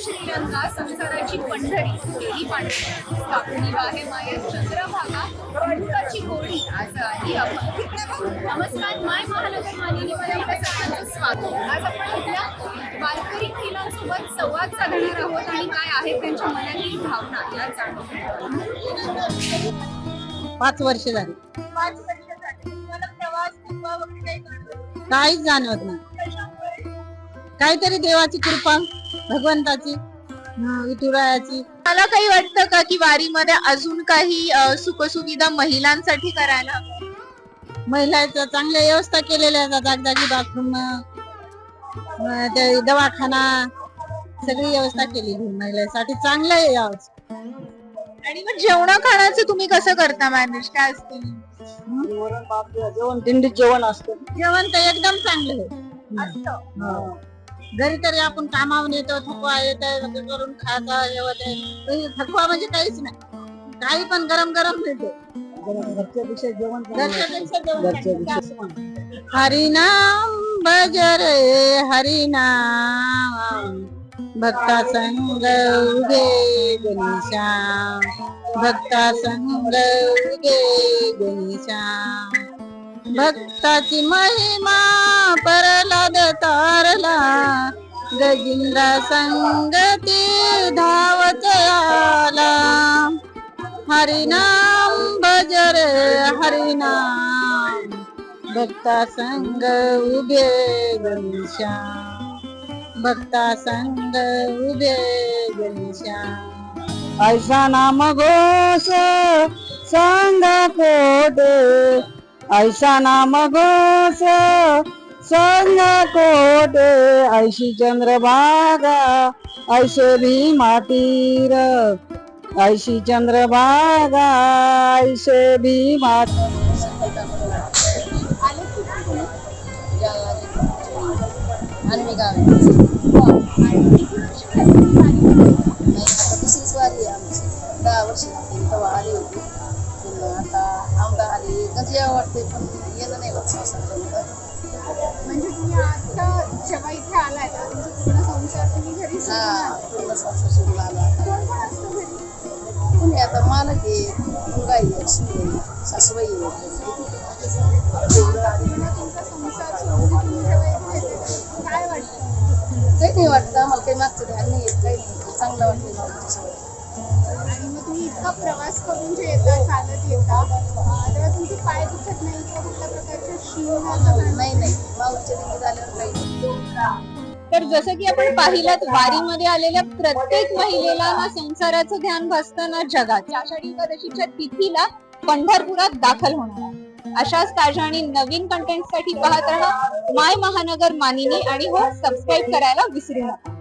श्रीरंगा संसाराची पंढरी ही पांढरी विवाहे मायेत चंद्रभागा मुक्ताची गोळी आज आली आपण. नमस्कार, माय महानगर मालिनीमध्ये आपल्या सर्वांचं स्वागत. आज आपण इथल्या वारकरी महिलांसोबत संवाद साधणार आहोत आणि काय आहेत त्यांच्या मनातील भावना या जाणून. 5 वर्ष झाली. 5 वर्ष झाली. तुम्हाला प्रवास थकवा वगैरे काही जाणवत? काहीच जाणवत नाही. काहीतरी देवाची कृपा, भगवंताची, विठुरायाची. मला काही वाटतं का की वारीमध्ये अजून काही सुखसुविधा महिलांसाठी करायला हव्या? महिलांच्या चांगल्या व्यवस्था केलेल्या आहेत. जागजागी बाथरूम, दवाखाना, सगळी व्यवस्था केलेली महिलांसाठी चांगलं आहे यावंच. आणि मग जेवण खाण्याचं तुम्ही कसं करता मॅनेज? काय असते? जेवण दिंडीत जेवण असतं. जेवण तर एकदम चांगलं आहे. घरी तरी आपण कामावून येतो, थकवा येत करून खाता जेवण. थकवा म्हणजे काहीच नाही. काही पण गरम गरम मिळते. घरच्यापेक्षा जेवण. हरिनाम भज रे हरिनाम, भक्ता संग उगे गणेशा, भक्ता संग उगे गणेशा. भक्ताची महिमा परलाद तारला, गजिंद्रा संगती धावत आला. हरिनाम भज रे हरिनाम, भक्ता संग उभे गणेशा, भक्ता संग उभे गणेशा. ऐसा नाम घोष संग कोटे, ऐसा नाम घोष संग कोटे. ऐशी चंद्रभागा ऐसे भीमा तीर, ऐशी चंद्रभागा ऐसे भीमा. दुसरीच वारी आहे आमची. 10 वर्ष तेव्हा आली होती. आता आमदा आली कधी वाटते पण येणं नाही होत संसार. म्हणजे तुम्ही आता जेव्हा इथे आलाय तर तुमचा पूर्ण संसार तुम्ही घरी पूर्ण संसार सुरू आला. कोण कोण असतं घरी? पुणे आता मालक आहे, मुलगा आहे, सासूबाई आहे. तुमचा संसार सुरू तुम्ही जेव्हा इथे येते काय वाटतं? काही नाही वाटतं आम्हाला. काही मागचं ध्यान नाही येत, काही नाही. चांगलं वाटतं. आणि मग तुम्ही इतका प्रवास करून जे येता, चालत येता, तेव्हा तुमचे पाय दुखत नाही किंवा कुठल्या प्रकारच्या शिवणाचं नाही माऊलीच्या दिंडीत आल्यावर काही नाही. तर जसं की आपण पाहिलं, वारीमध्ये आलेल्या प्रत्येक महिलेला ना संसाराचं ध्यान भासतं ना जगात. आषाढी एकादशीच्या तिथीला पंढरपुरात दाखल होणार. अशाच ताज्या आणि नवीन कंटेंट साठी पाहत राहा माय महानगर मानिनी आणि हो सबस्क्राईब करायला विसरू नका.